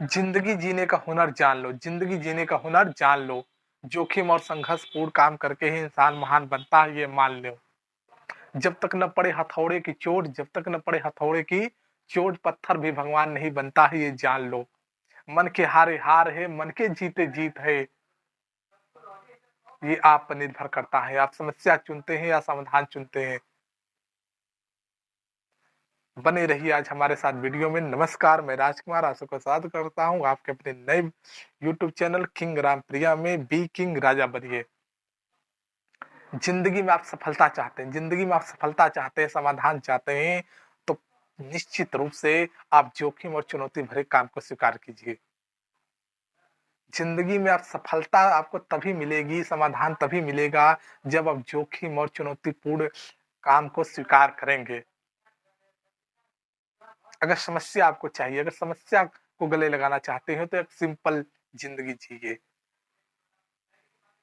जिंदगी जीने का हुनर जान लो, जिंदगी जीने का हुनर जान लो। जोखिम और संघर्षपूर्ण काम करके ही इंसान महान बनता है, ये मान लो। जब तक न पड़े हथौड़े की चोट, जब तक न पड़े हथौड़े की चोट, पत्थर भी भगवान नहीं बनता है, ये जान लो। मन के हारे हार है, मन के जीते जीत है। ये आप पर निर्भर करता है, आप समस्या चुनते हैं या समाधान चुनते हैं। बने रहिए आज हमारे साथ वीडियो में। नमस्कार, मैं राजकुमार आप सबका स्वागत करता हूं आपके अपने नए यूट्यूब चैनल किंग रामप्रिया में। बी किंग राजा बनिए। जिंदगी में आप सफलता चाहते हैं, जिंदगी में आप सफलता चाहते हैं, समाधान चाहते हैं, तो निश्चित रूप से आप जोखिम और चुनौती भरे काम को स्वीकार कीजिए। जिंदगी में आप सफलता आपको तभी मिलेगी, समाधान तभी मिलेगा जब आप जोखिम और चुनौतीपूर्ण काम को स्वीकार करेंगे। अगर समस्या आपको चाहिए, अगर समस्या को गले लगाना चाहते हो, तो एक सिंपल जिंदगी जिए।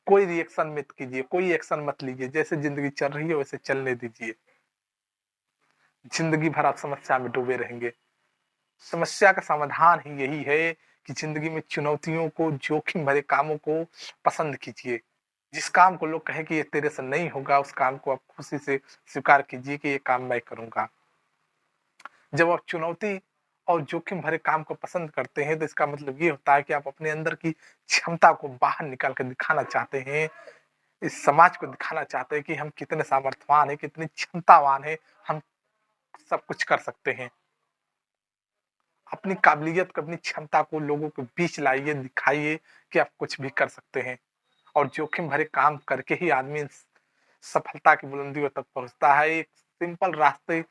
कोई रिएक्शन मत कीजिए, कोई एक्शन मत लीजिए, जैसे जिंदगी चल रही है वैसे चलने दीजिए। जिंदगी भर आप समस्या में डूबे रहेंगे। समस्या का समाधान ही यही है कि जिंदगी में चुनौतियों को, जोखिम भरे कामों को पसंद कीजिए। जिस काम को लोग कहें कि ये तेरे से नहीं होगा, उस काम को आप खुशी से स्वीकार कीजिए कि ये काम मैं करूंगा। जब आप चुनौती और जोखिम भरे काम को पसंद करते हैं, तो इसका मतलब ये होता है कि आप अपने अंदर की क्षमता को बाहर निकाल कर दिखाना चाहते हैं। इस समाज को दिखाना चाहते हैं कि हम कितने सामर्थ्यवान हैं, कितनी क्षमतावान हैं, हम सब कुछ कर सकते हैं। अपनी काबिलियत को, अपनी क्षमता को लोगों के बीच लाइए, दिखाइए कि आप कुछ भी कर सकते हैं। और जोखिम भरे काम करके ही आदमी सफलता की बुलंदियों तक पहुंचता है। एक सिंपल रास्ते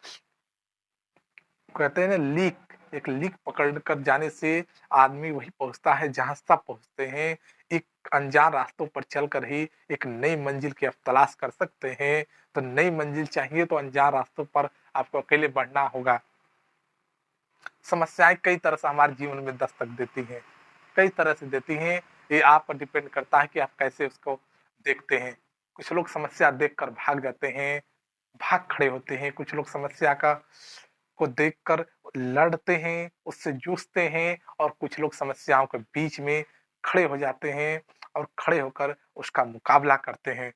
कहते हैं ना, एक लीक पकड़ कर जाने से आदमी वही पहुंचता है जहां सब पहुंचते हैं। एक अनजान रास्तों पर चलकर ही एक नई मंजिल की आप तलाश कर सकते हैं। तो नई मंजिल चाहिए तो अनजान रास्तों पर आपको अकेले बढ़ना होगा। समस्याएं कई तरह से हमारे जीवन में दस्तक देती हैं, कई तरह से देती हैं। ये आप पर डिपेंड करता है कि आप कैसे उसको देखते हैं। कुछ लोग समस्या देखकर भाग जाते हैं, भाग खड़े होते हैं। कुछ लोग समस्या का को देखकर लड़ते हैं, उससे जूझते हैं। और कुछ लोग समस्याओं के बीच में खड़े हो जाते हैं और खड़े होकर उसका मुकाबला करते हैं।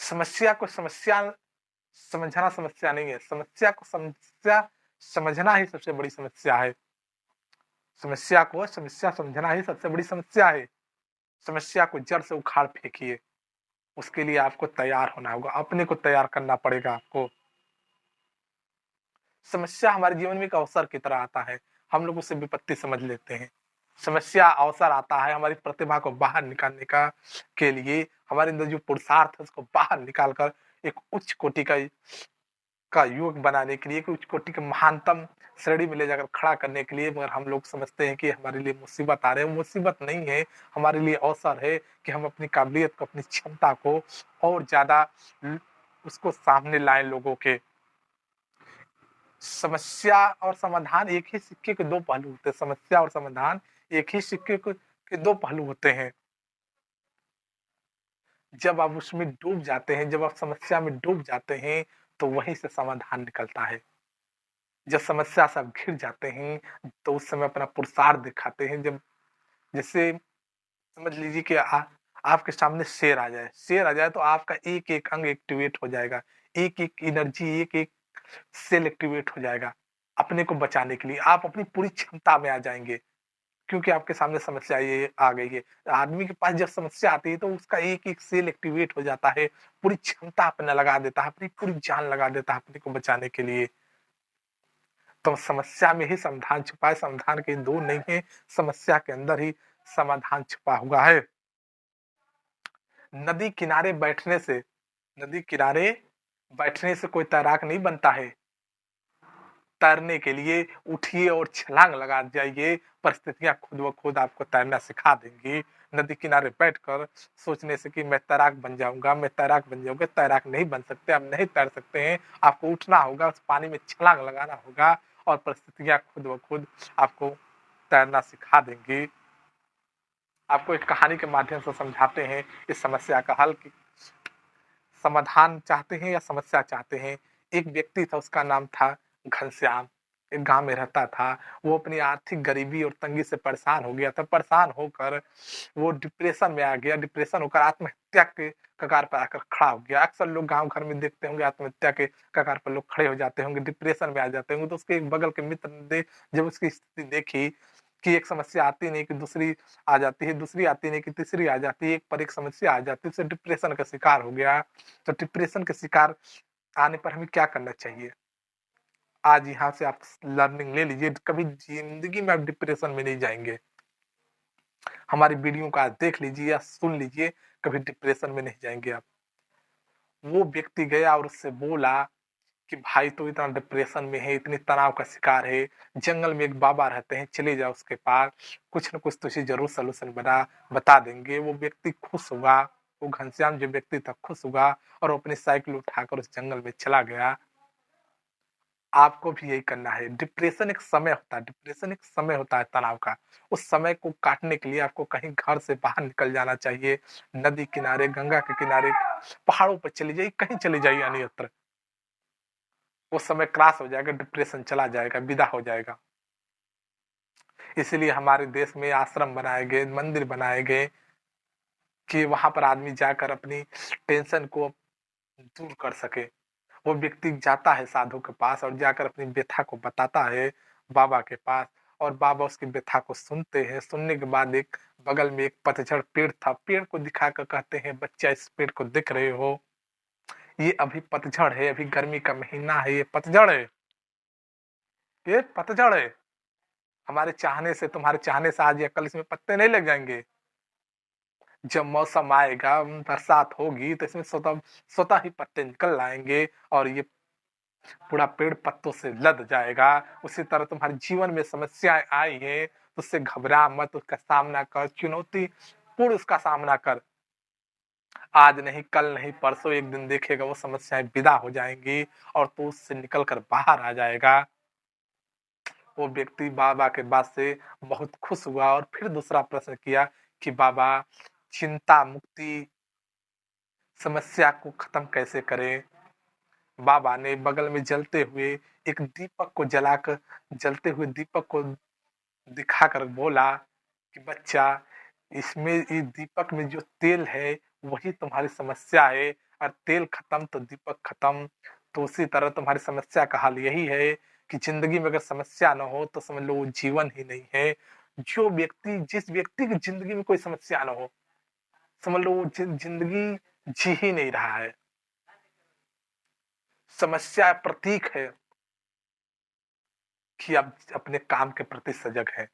समस्या को समस्या समझना समस्या नहीं है, समस्या को समस्या समझना ही सबसे बड़ी समस्या है। समस्या को समस्या समझना ही सबसे बड़ी समस्या है। समस्या को जड़ से उखाड़ फेंकिए। उसके लिए आपको तैयार होना होगा, अपने को तैयार करना पड़ेगा आपको। समस्या हमारे जीवन में एक अवसर की तरह आता है, हम लोग उसे विपत्ति समझ लेते हैं। समस्या अवसर आता है हमारी प्रतिभा को बाहर निकालने का के लिए, हमारे अंदर जो पुरुषार्थ है उसको बाहर निकाल कर एक उच्च कोटि का युवक बनाने के लिए, उच्च कोटि के महानतम श्रेणी में ले जाकर खड़ा करने के लिए। मगर हम लोग समझते हैं कि हमारे लिए मुसीबत आ रही है। मुसीबत नहीं है, हमारे लिए अवसर है कि हम अपनी काबिलियत को, अपनी क्षमता को और ज्यादा उसको सामने लाएं लोगों के। समस्या और समाधान एक ही सिक्के के दो पहलू होते हैं। समस्या और समाधान एक ही सिक्के के दो पहलू होते हैं। जब आप उसमें डूब जाते हैं, जब आप समस्या में डूब जाते हैं, तो वहीं से समाधान निकलता है। जब समस्या से आप घिर जाते हैं, तो उस समय अपना पुरुषार्थ दिखाते हैं। जब जैसे समझ लीजिए कि आपके सामने शेर आ जाए, शेर आ जाए तो आपका एक एक अंग एक्टिवेट हो जाएगा, एक एक एनर्जी, एक एक सेल एक्टिवेट हो जाएगा अपने को बचाने के लिए। आप अपनी पूरी क्षमता में आ जाएंगे, क्योंकि आपके सामने समस्या ये आ गई है। आदमी के पास जब समस्या आती है तो उसका एक एक सेल एक्टिवेट हो जाता है, पूरी क्षमता अपना लगा देता है, अपनी पूरी जान लगा देता है अपने को बचाने के लिए। तो समस्या में ही समाधान छुपा है, समाधान कहीं दूर नहीं है, समस्या के अंदर ही समाधान छुपा हुआ है। नदी किनारे बैठने से नदी किनारे बैठने से कोई तैराक नहीं बनता है। तैरने के लिए उठिए और छलांग लगा जाइए, परिस्थितियां खुद ब खुद आपको तैरना सिखा देंगी। नदी किनारे बैठकर सोचने से कि मैं तैराक बन जाऊंगा, मैं तैराक बन जाऊंगा, तैराक नहीं बन सकते, आप नहीं तैर सकते हैं। आपको उठना होगा, उस पानी में छलांग लगाना होगा और परिस्थितियां खुद ब खुद आपको तैरना सिखा देंगी। आपको एक कहानी के माध्यम से समझाते हैं इस समस्या का हल कि समाधान चाहते हैं या समस्या चाहते हैं। एक व्यक्ति था, उसका नाम था घनश्याम। एक गाँव में रहता था, वो अपनी आर्थिक गरीबी और तंगी से परेशान हो गया था। परेशान होकर वो डिप्रेशन में आ गया, डिप्रेशन होकर आत्महत्या के कगार पर आकर खड़ा हो गया। अक्सर लोग गाँव घर में देखते होंगे आत्महत्या के कगार पर लोग खड़े हो जाते होंगे, डिप्रेशन में आ जाते होंगे। तो उसके एक बगल के मित्र ने जब उसकी स्थिति देखी कि एक समस्या आती नहीं कि दूसरी आ जाती है, दूसरी आती नहीं कि तीसरी आ जाती है, एक पर एक समस्या आ जाती है, उसे डिप्रेशन का शिकार हो गया। तो डिप्रेशन के शिकार आने पर हमें क्या करना चाहिए? आज यहाँ से आप लर्निंग ले लीजिए, कभी ज़िंदगी में आप डिप्रेशन में नहीं जाएँगे। हमारी वीडियो को आज देख लीजिए या सुन लीजिए, कभी डिप्रेशन में नहीं जाएँगे आप। वो व्यक्ति गया और उससे बोला कि भाई तू इतना डिप्रेशन में है, इतनी तनाव का शिकार है, जंगल में एक बाबा रहते हैं, चले जाओ उसके पास, कुछ न कुछ तुझे ज़रूर सॉल्यूशन बता देंगे। वो व्यक्ति खुश हुआ, वो घनश्याम जो व्यक्ति था खुश हुआ और वो अपनी साइकिल उठाकर उस जंगल में चला गया। आपको भी यही करना है। डिप्रेशन एक समय होता है, डिप्रेशन एक समय होता है तनाव का। उस समय को काटने के लिए आपको कहीं घर से बाहर निकल जाना चाहिए। नदी किनारे, गंगा के किनारे, पहाड़ों पर चली जाइए, कहीं चले जाइए अन्यत्र। वो समय क्रॉस हो जाएगा, डिप्रेशन चला जाएगा, विदा हो जाएगा। इसीलिए हमारे देश में आश्रम बनाए गए, मंदिर बनाए गए कि वहाँ पर आदमी जाकर अपनी टेंशन को दूर कर सके। वो व्यक्ति जाता है साधु के पास और जाकर अपनी व्यथा को बताता है बाबा के पास और बाबा उसकी व्यथा को सुनते हैं। सुनने के बाद एक बगल में एक पतझड़ पेड़ था, पेड़ को दिखाकर कहते हैं बच्चा इस पेड़ को देख रहे हो, ये अभी पतझड़ है, अभी गर्मी का महीना है, ये पतझड़ है, ये पतझड़ है। हमारे चाहने से, तुम्हारे चाहने से आज या कल इसमें पत्ते नहीं लग जाएंगे। जब मौसम आएगा, बरसात होगी तो इसमें स्वतः स्वतः ही पत्ते निकल आएंगे और ये पूरा पेड़ पत्तों से लद जाएगा। उसी तरह तुम्हारे जीवन में समस्याएं आई है तो उससे घबरा मत, उसका सामना कर, चुनौती पूर्ण उसका सामना कर। आज नहीं, कल नहीं, परसों एक दिन देखेगा वो समस्याएं विदा हो जाएंगी और तू उससे निकल कर बाहर आ जाएगा। वो व्यक्ति बाबा के बात से बहुत खुश हुआ और फिर दूसरा प्रश्न किया कि बाबा चिंता मुक्ति समस्या को खत्म कैसे करें? बाबा ने बगल में जलते हुए एक दीपक को जलाकर, जलते हुए दीपक को दिखाकर बोला कि बच्चा इसमें, इस दीपक में जो तेल है वही तुम्हारी समस्या है और तेल खत्म तो दीपक खत्म। तो उसी तरह तुम्हारी समस्या का हल यही है कि जिंदगी में अगर समस्या न हो तो समझ लो वो जीवन ही नहीं है। जो व्यक्ति, जिस व्यक्ति की जिंदगी में कोई समस्या न हो, समझ लो वो जिंदगी जी ही नहीं रहा है। समस्या प्रतीक है कि आप अपने काम के प्रति सजग हैं।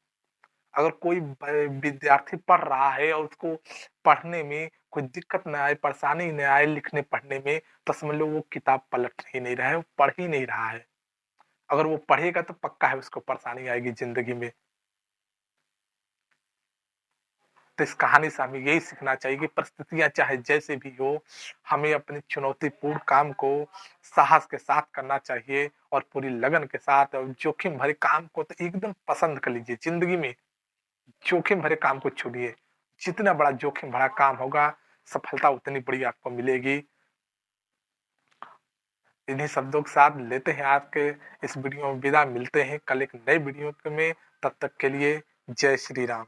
अगर कोई विद्यार्थी पढ़ रहा है और उसको पढ़ने में कोई दिक्कत ना आए, परेशानी ना आए लिखने पढ़ने में, तो समझ लो वो किताब पलट ही नहीं रहा है, वो पढ़ ही नहीं रहा है। अगर वो पढ़ेगा तो पक्का है उसको परेशानी आएगी जिंदगी में। तो इस कहानी से हमें यही सीखना चाहिए कि परिस्थितियां चाहे जैसे भी हो, हमें अपनी चुनौतीपूर्ण काम को साहस के साथ करना चाहिए और पूरी लगन के साथ। और जोखिम भरे काम को तो एकदम पसंद कर लीजिए। जिंदगी में जोखिम भरे काम को छोड़िए। जितना बड़ा जोखिम भरा काम होगा, सफलता उतनी बड़ी आपको मिलेगी। इन्हीं शब्दों के साथ लेते हैं आज के इस वीडियो में विदा। मिलते हैं कल एक नए वीडियो में, तब तक के लिए जय श्री राम।